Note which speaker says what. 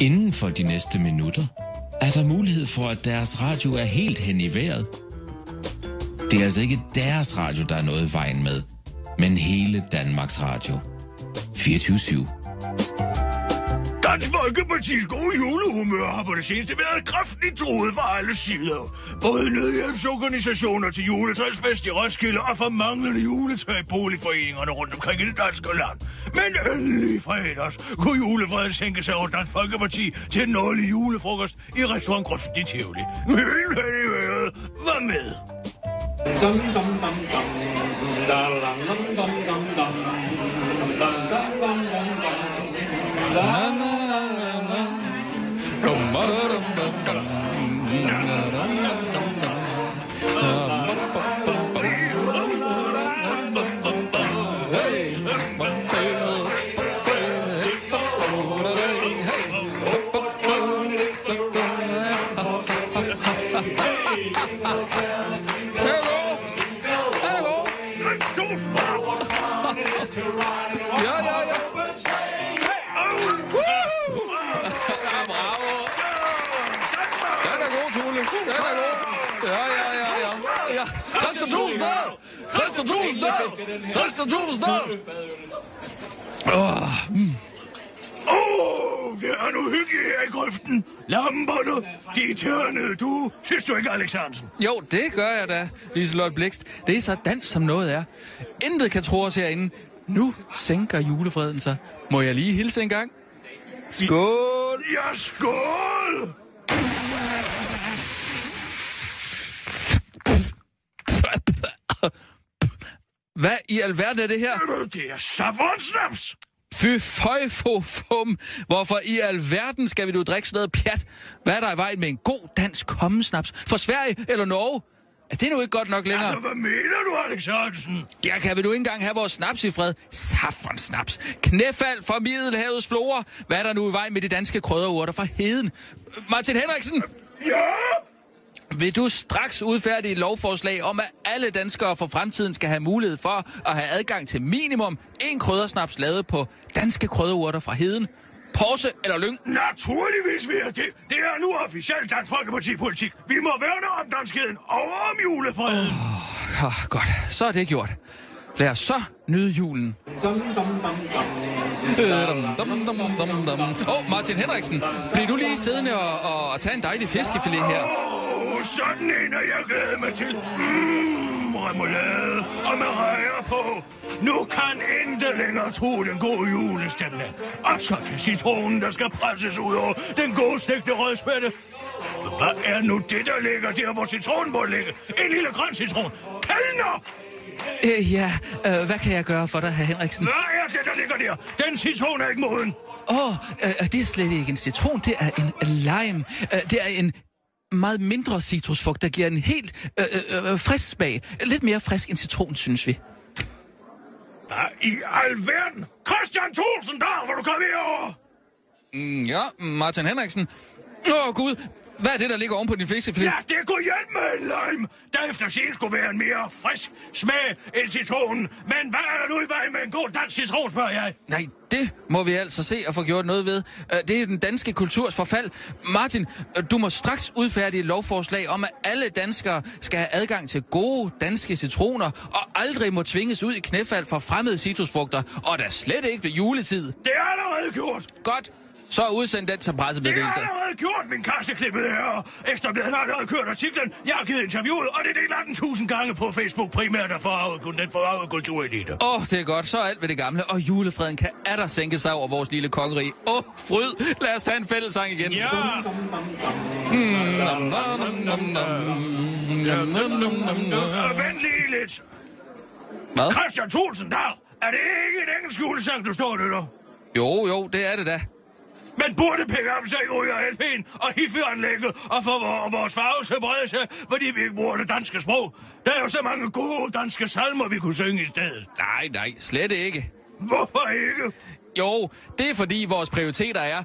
Speaker 1: Inden for de næste minutter er der mulighed for, at deres radio er helt hen i vejret. Det er altså ikke deres radio, der er noget i vejen med, men hele Danmarks Radio. 24/7.
Speaker 2: Dansk Folkepartis gode julehumør har på det seneste været kraftigt truet fra alle sider. Både nødhjælpsorganisationer til juletræsfest i Roskilde og for manglende juletræ i boligforeningerne rundt omkring i det danske land. Men endelig fredags kunne julefreden sænke sig over Dansk Folkeparti til en årlig julefrokost i restaurant Grøften i Tivoli. Helt hen i vejret var med. Dum, dum, dum, dum. Da, dum, dum, dum, dum. Da, dum, dum, dum, dum. La la la la. Dum dum dum dum. Christian Tulsdal! Det er nu hyggeligt her i grøften. Lamperne, de er tørnede, du. Synes du ikke, Alex Hansen?
Speaker 3: Jo, det gør jeg da, Liselott Blixt. Det er så dans, som noget er. Intet kan tro os herinde. Nu sænker julefreden sig. Må jeg lige hilse en gang? Skål!
Speaker 2: Ja, skål!
Speaker 3: Hvad i alverden er det her?
Speaker 2: Det er saffronsnaps!
Speaker 3: Fy fum. Hvorfor i alverden skal vi nu drikke sådan noget pjat? Hvad er der i vejen med en god dansk kommensnaps? Fra Sverige eller Norge? Er det nu ikke godt nok længere?
Speaker 2: Altså, hvad mener du, Alex Hansen?
Speaker 3: Ja, kan vi nu ikke engang have vores snaps i fred? Saffronsnaps. Knæfald fra Middelhavets flora. Hvad er der nu i vejen med de danske krydderurter fra heden? Martin Henriksen!
Speaker 2: Ja?
Speaker 3: Vil du straks udfærdige et lovforslag om, at alle danskere for fremtiden skal have mulighed for at have adgang til minimum 1 kryddersnaps lavet på danske krydderurter fra heden? Porse eller Lyng?
Speaker 2: Naturligvis vil jeg det. Det er nu officielt Dansk Folkeparti-politik. Vi må værne om danskheden og om julefreden.
Speaker 3: Godt, så er det gjort. Lad os så nyde julen. Martin Henriksen, bliver du lige siddende og tage en dejlig fiskefilet her?
Speaker 2: Sådan en er jeg glædet mig til. Remoulade og med rejer på. Nu kan intet længere tro den gode julestemning. Og så til citronen, der skal presses ud over den gode stegte rødspætte. Hvad er nu det, der ligger der, hvor citronen burde ligge? En lille grøn citron. Kaldner!
Speaker 3: Hvad kan jeg gøre for dig, hr. Henriksen?
Speaker 2: Hvad er det, der ligger der? Den citron er ikke moden.
Speaker 3: Det er slet ikke en citron, det er en lime. Det er en meget mindre citrusfrugt, der giver en helt frisk smag. Lidt mere frisk end citron, synes vi.
Speaker 2: Hvad i alverden? Christian Tulsdal, hvor du kom herover?
Speaker 3: Ja, Martin Henriksen. Gud, hvad er det, der ligger oven på din fiskefilet?
Speaker 2: Ja, det kunne hjælpe med en lime, der efter sin skulle være en mere frisk smag end citronen. Men hvad er der nu i vejen med en god dansk citron, spørger jeg?
Speaker 3: Nej, det må vi altså se og få gjort noget ved. Det er den danske kulturs forfald. Martin, du må straks udfærdige et lovforslag om, at alle danskere skal have adgang til gode danske citroner, og aldrig må tvinges ud i knæfald for fremmede citrusfrugter, og da slet ikke ved juletid.
Speaker 2: Det er allerede gjort.
Speaker 3: Godt. Så udsend den som pressemeddelelse.
Speaker 2: Det er allerede gjort, min kasseklippet her. Ekstrabladet har allerede kørt artiklen. Jeg har givet interviewet, og det er delt 18.000 gange på Facebook, primært af den forarvede kulturelite.
Speaker 3: Det er godt. Så er alt ved det gamle, og julefreden kan atter sænke sig over vores lille kongerige. Fryd. Lad os tage en fællessang igen.
Speaker 2: Ja. Vent lige lidt.
Speaker 3: Hvad?
Speaker 2: Christian Tulsdal, er det ikke en engelsk julesang, du står og lytter?
Speaker 3: Jo, det er det da.
Speaker 2: Man burde pikke op sig i ryger LP'en og hifi-anlægget og få vores farve til brede sig, fordi vi ikke bruger det danske sprog. Der er jo så mange gode danske salmer, vi kunne synge i stedet.
Speaker 3: Nej, slet ikke.
Speaker 2: Hvorfor ikke?
Speaker 3: Jo, det er fordi vores prioriteter er